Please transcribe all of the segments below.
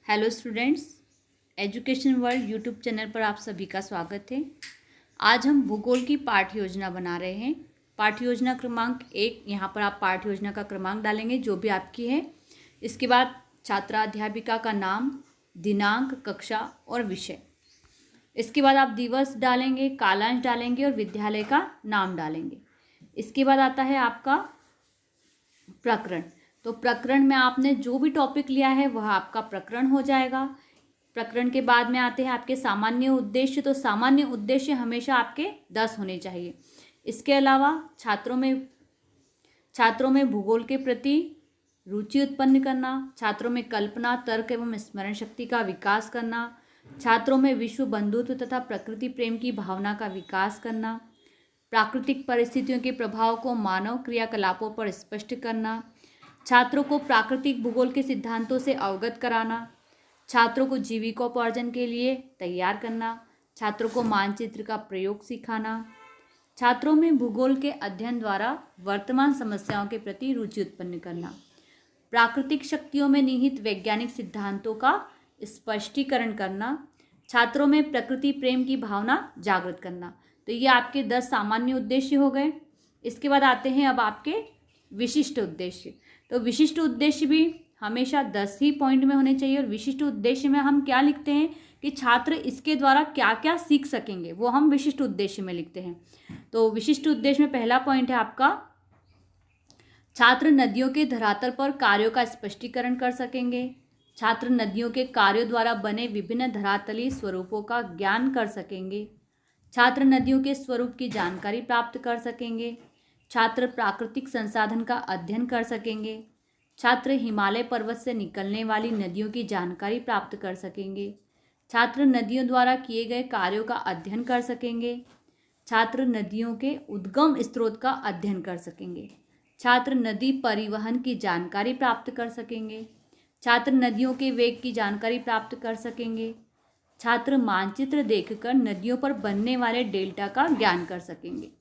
Hello students, education world YouTube channel पर आप सभी का स्वागत है। आज हम भूगोल की पाठ्य योजना बना रहे हैं। पाठ्य योजना क्रमांक 1, यहाँ पर आप पाठ्य योजना का क्रमांक डालेंगे जो भी आपकी है। इसके बाद छात्राध्यापिका का नाम, दिनांक, कक्षा और विषय। इसके बाद आप दिवस डालेंगे, कालांश डालेंगे और विद्यालय का नाम डालेंगे। इसके बाद आता है आपका प्रकरण। तो प्रकरण में आपने जो भी टॉपिक लिया है वह आपका प्रकरण हो जाएगा। प्रकरण के बाद में आते हैं आपके सामान्य उद्देश्य। तो सामान्य उद्देश्य हमेशा आपके 10 होने चाहिए। इसके अलावा छात्रों में भूगोल के प्रति रुचि उत्पन्न करना, छात्रों में कल्पना, तर्क एवं स्मरण शक्ति का विकास करना, छात्रों में विश्व बंधुत्व तथा प्रकृति प्रेम की भावना का विकास करना, प्राकृतिक परिस्थितियों के प्रभाव को मानव क्रियाकलापों पर स्पष्ट करना, छात्रों को प्राकृतिक भूगोल के सिद्धांतों से अवगत कराना, छात्रों को जीविकोपार्जन के लिए तैयार करना, छात्रों को मानचित्र का प्रयोग सिखाना, छात्रों में भूगोल के अध्ययन द्वारा वर्तमान समस्याओं के प्रति रुचि उत्पन्न करना, प्राकृतिक शक्तियों में निहित वैज्ञानिक सिद्धांतों का स्पष्टीकरण करना, छात्रों में प्रकृति प्रेम की भावना जागृत करना। तो ये आपके 10 सामान्य उद्देश्य हो गए। इसके बाद आते हैं अब आपके विशिष्ट उद्देश्य। तो विशिष्ट उद्देश्य भी हमेशा 10 ही पॉइंट में होने चाहिए। और विशिष्ट उद्देश्य में हम क्या लिखते हैं कि छात्र इसके द्वारा क्या क्या सीख सकेंगे, वो हम विशिष्ट उद्देश्य में लिखते हैं। तो विशिष्ट उद्देश्य में पहला पॉइंट है आपका, छात्र नदियों के धरातल पर कार्यों का स्पष्टीकरण कर सकेंगे। छात्र नदियों के कार्यों द्वारा बने विभिन्न धरातलीय स्वरूपों का ज्ञान कर सकेंगे। छात्र नदियों के स्वरूप की जानकारी प्राप्त कर सकेंगे। छात्र प्राकृतिक संसाधन का अध्ययन कर सकेंगे। छात्र हिमालय पर्वत से निकलने वाली नदियों की जानकारी प्राप्त कर सकेंगे। छात्र नदियों द्वारा किए गए कार्यों का अध्ययन कर सकेंगे। छात्र नदियों के उद्गम स्रोत का अध्ययन कर सकेंगे। छात्र नदी परिवहन की जानकारी प्राप्त कर सकेंगे। छात्र नदियों के वेग की जानकारी प्राप्त कर सकेंगे। छात्र मानचित्र देखकर नदियों पर बनने वाले डेल्टा का ज्ञान कर सकेंगे।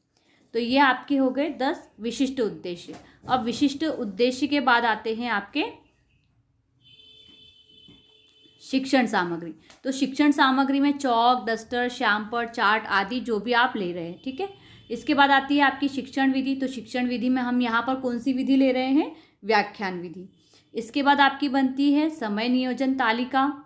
तो ये आपके हो गए 10 विशिष्ट उद्देश्य। अब विशिष्ट उद्देश्य के बाद आते हैं आपके शिक्षण सामग्री। तो शिक्षण सामग्री में चौक, डस्टर, श्यामपट्ट, चार्ट आदि जो भी आप ले रहे हैं, ठीक है। इसके बाद आती है आपकी शिक्षण विधि। तो शिक्षण विधि में हम यहाँ पर कौन सी विधि ले रहे हैं? व्याख्यान विधि। इसके बाद आपकी बनती है समय नियोजन तालिका।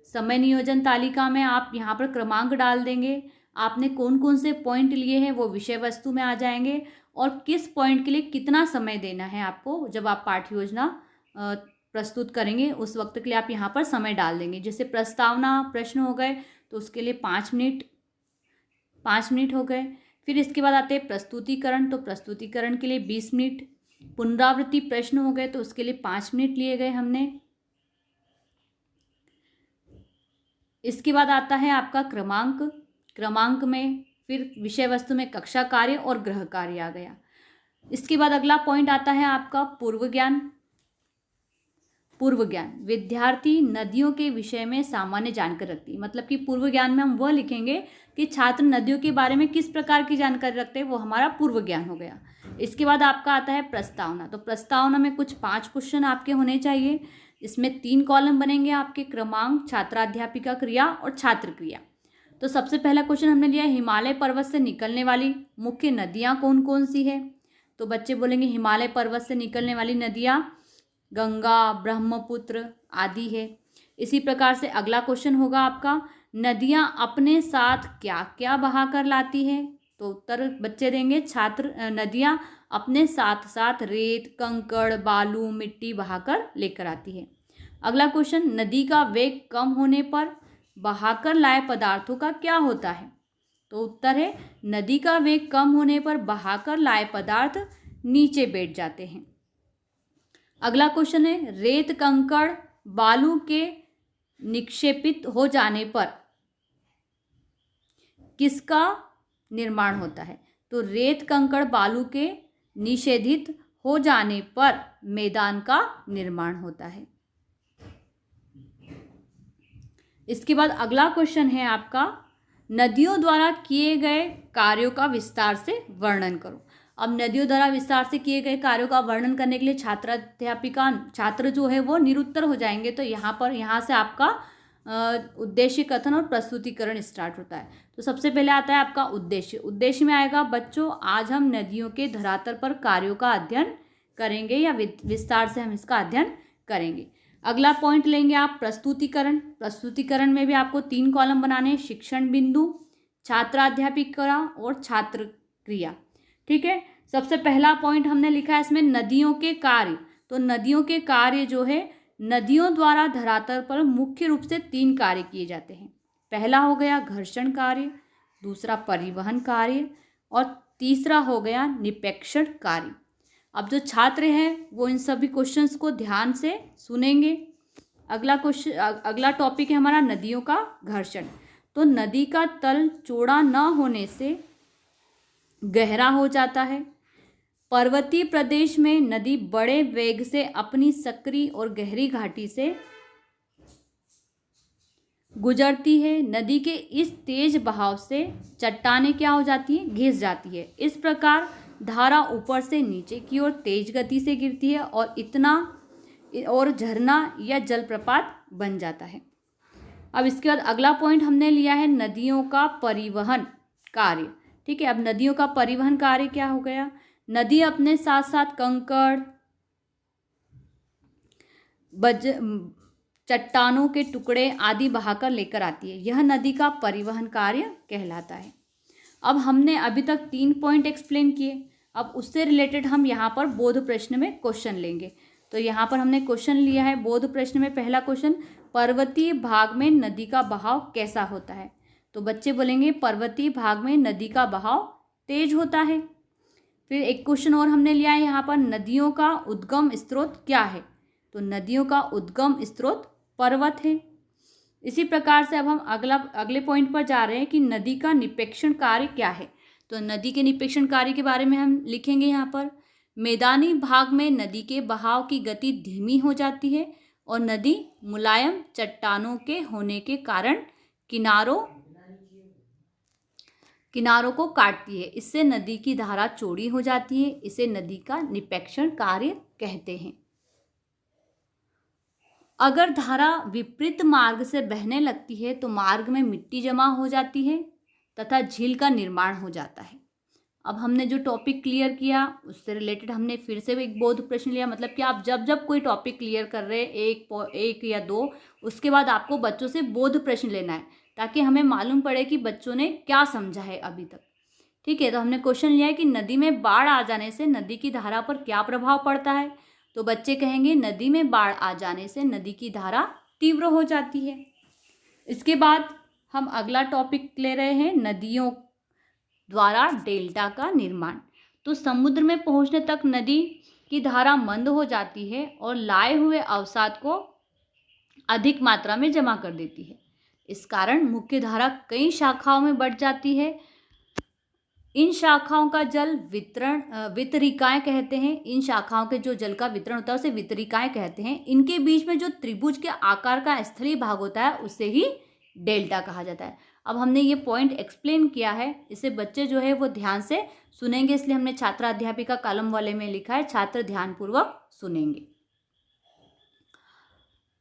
समय नियोजन तालिका में आप यहाँ पर क्रमांक डाल देंगे। आपने कौन कौन से पॉइंट लिए हैं वो विषय वस्तु में आ जाएंगे, और किस पॉइंट के लिए कितना समय देना है आपको। जब आप पाठ्य योजना प्रस्तुत करेंगे उस वक्त के लिए आप यहाँ पर समय डाल देंगे। जैसे प्रस्तावना प्रश्न हो गए तो उसके लिए 5 मिनट हो गए। फिर इसके बाद आते हैं प्रस्तुतिकरण। तो प्रस्तुतिकरण के लिए 20 मिनट। पुनरावृत्ति प्रश्न हो गए तो उसके लिए 5 मिनट लिए गए हमने। इसके बाद आता है आपका क्रमांक में फिर विषय वस्तु में कक्षा कार्य और गृह कार्य आ गया। इसके बाद अगला पॉइंट आता है आपका पूर्व ज्ञान। विद्यार्थी नदियों के विषय में सामान्य जानकारी रखती है। मतलब कि पूर्व ज्ञान में हम वह लिखेंगे कि छात्र नदियों के बारे में किस प्रकार की जानकारी रखते हैं, वो हमारा पूर्व ज्ञान हो गया। इसके बाद आपका आता है प्रस्तावना। तो प्रस्तावना में कुछ 5 क्वेश्चन आपके होने चाहिए। इसमें 3 कॉलम बनेंगे आपके, क्रमांक, छात्राध्यापिका क्रिया और छात्र क्रिया। तो सबसे पहला क्वेश्चन हमने लिया, हिमालय पर्वत से निकलने वाली मुख्य नदियाँ कौन कौन सी है। तो बच्चे बोलेंगे हिमालय पर्वत से निकलने वाली नदियाँ गंगा, ब्रह्मपुत्र आदि है। इसी प्रकार से अगला क्वेश्चन होगा आपका, नदियाँ अपने साथ क्या क्या बहा कर लाती है। तो उत्तर बच्चे देंगे, नदियाँ अपने साथ साथ रेत, कंकड़, बालू, मिट्टी बहाकर लेकर आती है। अगला क्वेश्चन, नदी का वेग कम होने पर बहाकर लाए पदार्थों का क्या होता है। तो उत्तर है, नदी का वेग कम होने पर बहाकर लाए पदार्थ नीचे बैठ जाते हैं। अगला क्वेश्चन है, रेत, कंकड़, बालू के निक्षेपित हो जाने पर किसका निर्माण होता है। तो रेत, कंकड़, बालू के निषेधित हो जाने पर मैदान का निर्माण होता है। इसके बाद अगला क्वेश्चन है आपका, नदियों द्वारा किए गए कार्यों का विस्तार से वर्णन करो। अब नदियों द्वारा विस्तार से किए गए कार्यों का वर्णन करने के लिए छात्र जो है वो निरुत्तर हो जाएंगे। तो यहाँ से आपका उद्देश्य कथन और प्रस्तुतिकरण स्टार्ट होता है। तो सबसे पहले आता है आपका उद्देश्य। उद्देश्य में आएगा, बच्चों आज हम नदियों के धरातल पर कार्यों का अध्ययन करेंगे या विस्तार से हम इसका अध्ययन करेंगे। अगला पॉइंट लेंगे आप प्रस्तुतिकरण। प्रस्तुतिकरण में भी आपको 3 कॉलम बनाने हैं, शिक्षण बिंदु, छात्राध्यापिका और छात्र क्रिया। ठीक है, सबसे पहला पॉइंट हमने लिखा है इसमें नदियों के कार्य। तो नदियों के कार्य जो है, नदियों द्वारा धरातल पर मुख्य रूप से 3 कार्य किए जाते हैं। पहला हो गया घर्षण कार्य, दूसरा परिवहन कार्य और तीसरा हो गया निपेक्षण कार्य। अब जो छात्र हैं वो इन सभी क्वेश्चंस को ध्यान से सुनेंगे। अगला टॉपिक है हमारा नदियों का घर्षण। तो नदी का तल चौड़ा न होने से गहरा हो जाता है। पर्वतीय प्रदेश में नदी बड़े वेग से अपनी सकरी और गहरी घाटी से गुजरती है। नदी के इस तेज बहाव से चट्टानें क्या हो जाती है, घिस जाती है। इस प्रकार धारा ऊपर से नीचे की ओर तेज गति से गिरती है और झरना या जलप्रपात बन जाता है। अब इसके बाद अगला पॉइंट हमने लिया है नदियों का परिवहन कार्य। ठीक है, अब नदियों का परिवहन कार्य क्या हो गया, नदी अपने साथ साथ कंकड़, चट्टानों के टुकड़े आदि बहाकर लेकर आती है। यह नदी का परिवहन कार्य कहलाता है। अब हमने अभी तक 3 पॉइंट एक्सप्लेन किए। अब उससे रिलेटेड हम यहाँ पर बोध प्रश्न में क्वेश्चन लेंगे। तो यहाँ पर हमने क्वेश्चन लिया है बोध प्रश्न में। पहला क्वेश्चन, पर्वतीय भाग में नदी का बहाव कैसा होता है। तो बच्चे बोलेंगे पर्वतीय भाग में नदी का बहाव तेज होता है। फिर एक क्वेश्चन और हमने लिया है यहाँ पर, नदियों का उद्गम स्रोत क्या है। तो नदियों का उद्गम स्रोत पर्वत है। इसी प्रकार से अब हम अगले पॉइंट पर जा रहे हैं कि नदी का निपेक्षण कार्य क्या है। तो नदी के निपेक्षण कार्य के बारे में हम लिखेंगे यहाँ पर, मैदानी भाग में नदी के बहाव की गति धीमी हो जाती है और नदी मुलायम चट्टानों के होने के कारण किनारों को काटती है। इससे नदी की धारा चौड़ी हो जाती है। इसे नदी का निपेक्षण कार्य कहते हैं। अगर धारा विपरीत मार्ग से बहने लगती है तो मार्ग में मिट्टी जमा हो जाती है तथा झील का निर्माण हो जाता है। अब हमने जो टॉपिक क्लियर किया उससे रिलेटेड हमने फिर से एक बोध प्रश्न लिया। मतलब कि आप जब कोई टॉपिक क्लियर कर रहे हैं एक या 2, उसके बाद आपको बच्चों से बोध प्रश्न लेना है ताकि हमें मालूम पड़े कि बच्चों ने क्या समझा है अभी तक। ठीक है, तो हमने क्वेश्चन लिया है कि नदी में बाढ़ आ जाने से नदी की धारा पर क्या प्रभाव पड़ता है। तो बच्चे कहेंगे नदी में बाढ़ आ जाने से नदी की धारा तीव्र हो जाती है। इसके बाद हम अगला टॉपिक ले रहे हैं नदियों द्वारा डेल्टा का निर्माण। तो समुद्र में पहुंचने तक नदी की धारा मंद हो जाती है और लाए हुए अवसाद को अधिक मात्रा में जमा कर देती है। इस कारण मुख्य धारा कई शाखाओं में बढ़ जाती है। इन शाखाओं का जल वितरिकाएं कहते हैं। इन शाखाओं के जो जल का वितरण होता है उसे वितरिकाएं कहते हैं। इनके बीच में जो त्रिभुज के आकार का स्थलीय भाग होता है उसे ही डेल्टा कहा जाता है। अब हमने ये पॉइंट एक्सप्लेन किया है, इसे बच्चे जो है वो ध्यान से सुनेंगे, इसलिए हमने छात्राध्यापिका कॉलम वाले में लिखा है छात्र ध्यानपूर्वक सुनेंगे।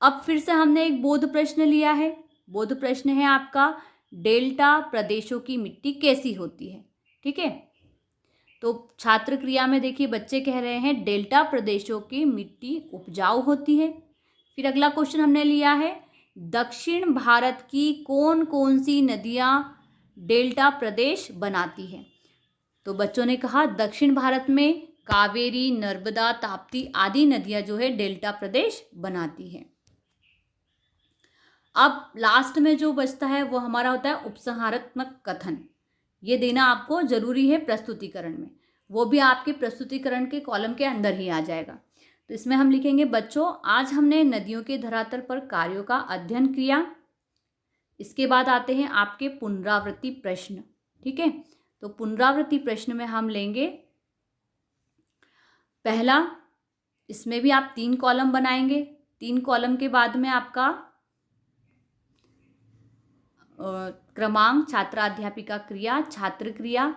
अब फिर से हमने एक बोध प्रश्न लिया है। बोध प्रश्न है आपका, डेल्टा प्रदेशों की मिट्टी कैसी होती है। ठीक है, तो छात्र क्रिया में देखिए बच्चे कह रहे हैं डेल्टा प्रदेशों की मिट्टी उपजाऊ होती है। फिर अगला क्वेश्चन हमने लिया है, दक्षिण भारत की कौन कौन सी नदियां डेल्टा प्रदेश बनाती है। तो बच्चों ने कहा दक्षिण भारत में कावेरी, नर्मदा, ताप्ती आदि नदियां जो है डेल्टा प्रदेश बनाती है। अब लास्ट में जो बचता है वो हमारा होता है उपसंहारात्मक कथन। ये देना आपको जरूरी है प्रस्तुतिकरण में, वो भी आपके प्रस्तुतिकरण के कॉलम के अंदर ही आ जाएगा। तो इसमें हम लिखेंगे बच्चों आज हमने नदियों के धरातल पर कार्यों का अध्ययन किया। इसके बाद आते हैं आपके पुनरावृत्ति प्रश्न। ठीक है, तो पुनरावृत्ति प्रश्न में हम लेंगे पहला, इसमें भी आप 3 कॉलम बनाएंगे। 3 कॉलम के बाद में आपका क्रमांक, छात्राध्यापिका क्रिया, छात्र क्रिया।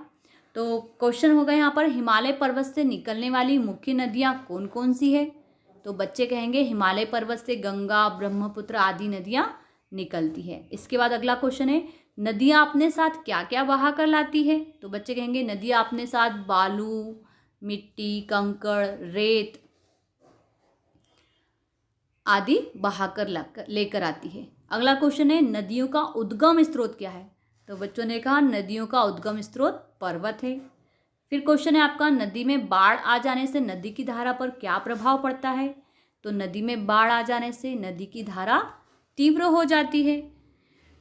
तो क्वेश्चन होगा यहाँ पर, हिमालय पर्वत से निकलने वाली मुख्य नदियाँ कौन कौन सी है? तो बच्चे कहेंगे हिमालय पर्वत से गंगा, ब्रह्मपुत्र आदि नदियाँ निकलती है। इसके बाद अगला क्वेश्चन है, नदियाँ अपने साथ क्या क्या बहा कर लाती है? तो बच्चे कहेंगे नदियाँ अपने साथ बालू, मिट्टी, कंकड़, रेत आदि बहाकर लेकर आती है। अगला क्वेश्चन है, नदियों का उद्गम स्रोत क्या है? तो बच्चों ने कहा नदियों का उद्गम स्रोत पर्वत है। फिर क्वेश्चन है आपका, नदी में बाढ़ आ जाने से नदी की धारा पर क्या प्रभाव पड़ता है? तो नदी में बाढ़ आ जाने से नदी की धारा तीव्र हो जाती है।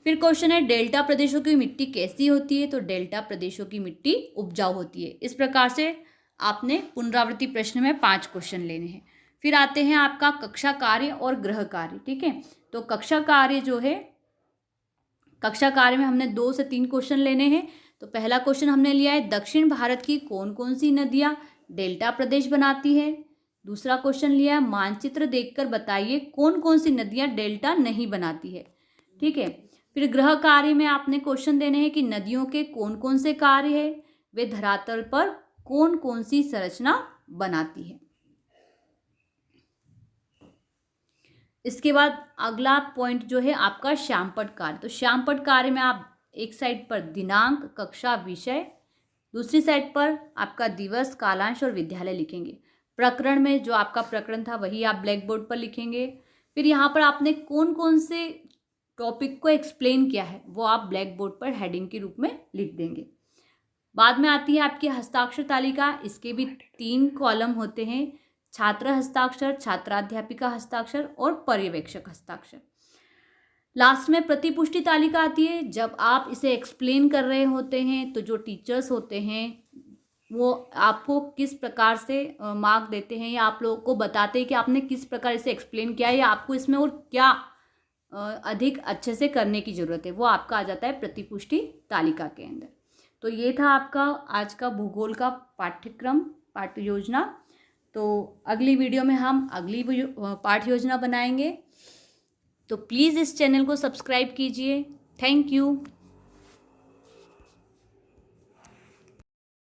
फिर क्वेश्चन है, डेल्टा प्रदेशों की मिट्टी कैसी होती है? तो डेल्टा प्रदेशों की मिट्टी उपजाऊ होती है। इस प्रकार से आपने पुनरावृत्ति प्रश्न में 5 क्वेश्चन लेने हैं। फिर आते हैं आपका कक्षा कार्य और गृह कार्य, ठीक है। तो कक्षा कार्य जो है, कक्षा कार्य में हमने 2 से 3 क्वेश्चन लेने हैं। तो पहला क्वेश्चन हमने लिया है, दक्षिण भारत की कौन कौन सी नदियाँ डेल्टा प्रदेश बनाती है। दूसरा क्वेश्चन लिया है, मानचित्र देखकर बताइए कौन कौन सी नदियाँ डेल्टा नहीं बनाती है, ठीक है। फिर गृह कार्य में आपने क्वेश्चन देने हैं कि नदियों के कौन कौन से कार्य है, वे धरातल पर कौन कौन सी संरचना बनाती है। इसके बाद अगला पॉइंट जो है आपका श्यामपट्ट कार्य। तो श्यामपट्ट कार्य में आप एक साइड पर दिनांक, कक्षा, विषय, दूसरी साइड पर आपका दिवस, कालांश और विद्यालय लिखेंगे। प्रकरण में जो आपका प्रकरण था वही आप ब्लैक बोर्ड पर लिखेंगे। फिर यहाँ पर आपने कौन कौन से टॉपिक को एक्सप्लेन किया है वो आप ब्लैक बोर्ड पर हेडिंग के रूप में लिख देंगे। बाद में आती है आपकी हस्ताक्षर तालिका। इसके भी 3 कॉलम होते हैं, छात्र हस्ताक्षर, छात्राध्यापिका हस्ताक्षर और पर्यवेक्षक हस्ताक्षर। लास्ट में प्रतिपुष्टि तालिका आती है। जब आप इसे एक्सप्लेन कर रहे होते हैं तो जो टीचर्स होते हैं वो आपको किस प्रकार से मार्क देते हैं या आप लोगों को बताते हैं कि आपने किस प्रकार इसे एक्सप्लेन किया है या आपको इसमें और क्या अधिक अच्छे से करने की ज़रूरत है, वो आपका आ जाता है प्रतिपुष्टि तालिका के अंदर। तो ये था आपका आज का भूगोल का पाठ्यक्रम, पाठ्य योजना। तो अगली वीडियो में हम अगली पाठ्य योजना बनाएंगे। तो प्लीज़ इस चैनल को सब्सक्राइब कीजिए। Thank you.